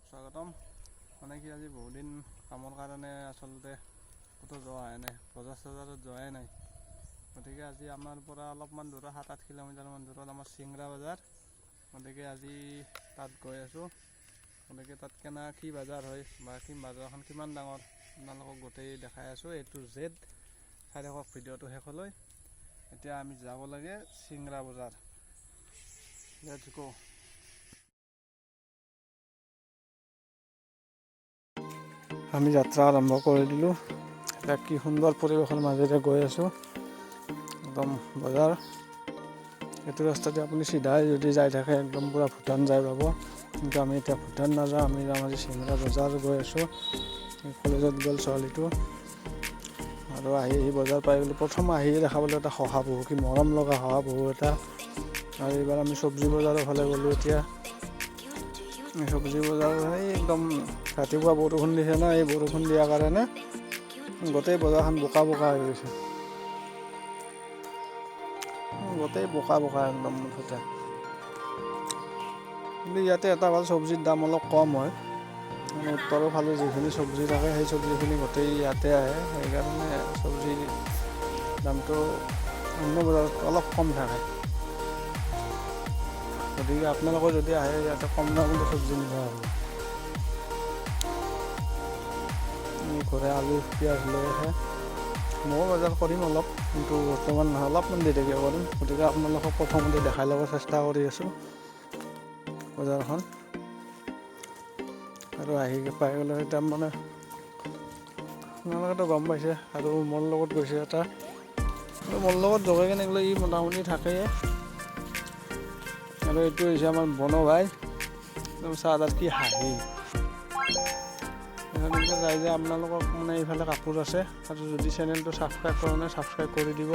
স্বাগতম। মানে কি আজি বহুদিন কামৰ কাৰণে আচলতে ক'তো যোৱা নাই, বজাৰ চজাৰত যোৱাই নাই। গতিকে আজি আমাৰ পৰা অলপমান দূৰত 7-8 কিলোমিটাৰমান দূৰত আমাৰ চিংৰা বজাৰ। গতিকে আজি তাত গৈ আছোঁ। গতিকে তাত কি বজাৰ হয় বা বজাৰখন কিমান ডাঙৰ আপোনালোকক গোটেই দেখাই আছোঁ A to Z। চাই থাকক ভিডিঅ'টো শেষলৈ। এতিয়া আমি যাব লাগে চিংৰা বজাৰ। লেটছ গো। আমি যাত্ৰা আৰম্ভ কৰি দিলোঁ। এতিয়া কি সুন্দৰ পৰিৱেশৰ মাজেৰে গৈ আছোঁ, একদম বজাৰ। এইটো ৰাস্তাতে আপুনি চিধাই যদি যাই থাকে একদম পূৰা ভূটান যাই পাব। কিন্তু আমি এতিয়া ভূটান নাযাওঁ, আমি যাম আজি চিংৰা বজাৰ গৈ আছোঁ। কলেজত গ'ল ছোৱালীটো আৰু আহি বজাৰ পাই গ'লোঁ। প্ৰথম আহিয়ে দেখা পালোঁ এটা শহাপহু, কি মৰম লগা শহাপহু এটা। আৰু এইবাৰ আমি চব্জি বজাৰৰ ফালে গ'লোঁ। এতিয়া চব্জি বজাৰ একদম ৰাতিপুৱা বৰষুণ দিছে না, এই বৰষুণ দিয়াৰ কাৰণে গোটেই বজাৰখন বোকা হৈ গৈছে। গোটেই বোকা একদম মুঠতে। কিন্তু ইয়াতে এটা ভাল, চব্জিৰ দাম অলপ কম হয়। মানে উত্তৰৰ ফালে যিখিনি চব্জি থাকে সেই চব্জিখিনি গোটেই ইয়াতে আহে, সেইকাৰণে চব্জিৰ দামটো অন্য বজাৰত অলপ কম থাকে। গতিকে আপোনালোকে যদি আহে ইয়াতে কম দামতে চব্জি নিব হ'ব। ঘৰে আলু পিঁয়াজ লৈ আহে। ময়ো বজাৰ কৰিম অলপ, কিন্তু বৰ্তমান নহয়, অলপমান দেৰিকৈ কৰিম। গতিকে আপোনালোকক প্ৰথমতে দেখাই ল'ব চেষ্টা কৰি আছোঁ বজাৰখন। আৰু আহি পাই গ'লে এতিয়া মানে আপোনালোকেতো গম পাইছে। আৰু মোৰ লগত গৈছে এটা, আৰু মোৰ লগত জগাই কেনে গ'লে ই মোটামুটি থাকেই। আৰু এইটো হৈছে আমাৰ বনো ভাই, একদম চাহ তাত কি হাঁহি। এনেকৈ যায় যে আপোনালোকক মানে এইফালে কাপোৰ আছে, আৰু যদি চেনেলটো ছাবস্ক্ৰাইব কৰা নাই ছাবস্ক্ৰাইব কৰি দিব।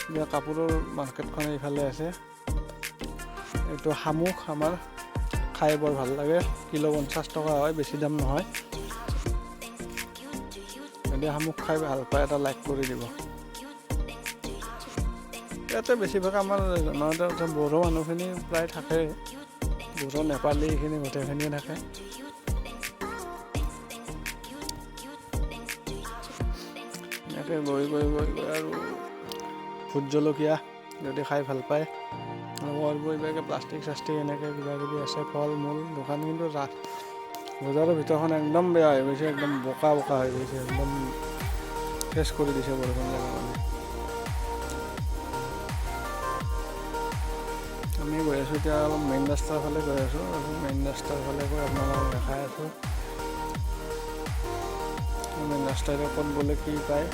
এতিয়া কাপোৰৰ মাৰ্কেটখন এইফালে আছে। এইটো শামুক আমাৰ, খাই বৰ ভাল লাগে। কিলো 50 টকা হয়, বেছি দাম নহয়। যদি শামুক খাই ভাল পায় এটা লাইক কৰি দিব। ইয়াতে বেছিভাগ আমাৰ জনসাধাৰণতে বড়ো মানুহখিনি প্ৰায় থাকে। বড়ো নেপালী এইখিনি গোটেইখিনিয়ে থাকে। এনেকৈ গৈ আৰু ভোট জলকীয়া যদি খাই ভাল পায়, আৰু এইভাগে প্লাষ্টিক চাষ্টিক এনেকৈ কিবাকিবি আছে, ফল মূল দোকান। কিন্তু বজাৰৰ ভিতৰখন একদম বেয়া হৈ গৈছে, একদম বোকা হৈ গৈছে, একদম চেচ কৰি দিছে বৰষুণ জাক মানে। আমি গৈ আছোঁ এতিয়া অলপ মেইন ৰাস্তাৰ ফালে গৈ আছোঁ, আৰু মেইন ৰাস্তাৰ ফালে গৈ আপোনালোকক দেখাই আছোঁ মেইন ৰাস্তাৰে ক'ত গ'লে কি পায়,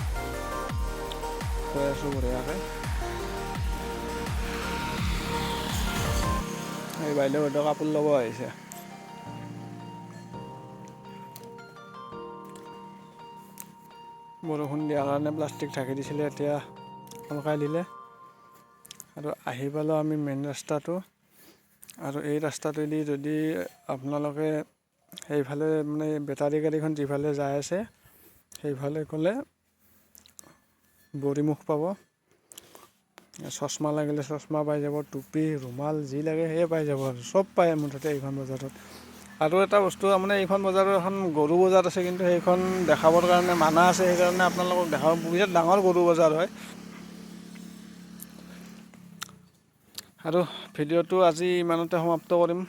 গৈ আছোঁ বঢ়িয়াকৈ। এই বাইদেউহঁতে কাপোৰ ল'ব আহিছে। বৰষুণ দিয়াৰ কাৰণে প্লাষ্টিক ঢাকি দিছিলে, এতিয়া সলকাই দিলে। আৰু আহি পালোঁ আমি মেইন ৰাস্তাটো। আৰু এই ৰাস্তাটোৱেদি যদি আপোনালোকে সেইফালে মানে বেটাৰী গাড়ীখন যিফালে যাই আছে সেইফালে গ'লে বৰিমুখ পাব। চশমা লাগিলে চশমা পাই যাব, টুপি ৰুমাল যি লাগে সেয়ে পাই যাব, আৰু চব পায় মুঠতে এইখন বজাৰত। আৰু এটা বস্তু মানে এইখন বজাৰৰ এখন গৰু বজাৰ আছে, কিন্তু সেইখন দেখাবৰ কাৰণে মানা আছে, সেইকাৰণে আপোনালোকক দেখাব। বিৰাট ডাঙৰ গৰু বজাৰ হয়। আৰু ভিডিঅ'টো আজি ইমানতে সমাপ্ত কৰিম।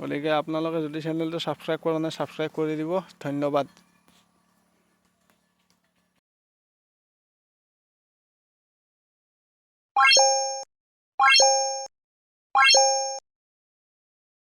গতিকে আপোনালোকে যদি চেনেলটো ছাবস্ক্ৰাইব কৰা নাই ছাবস্ক্ৰাইব কৰি দিব। ধন্যবাদ।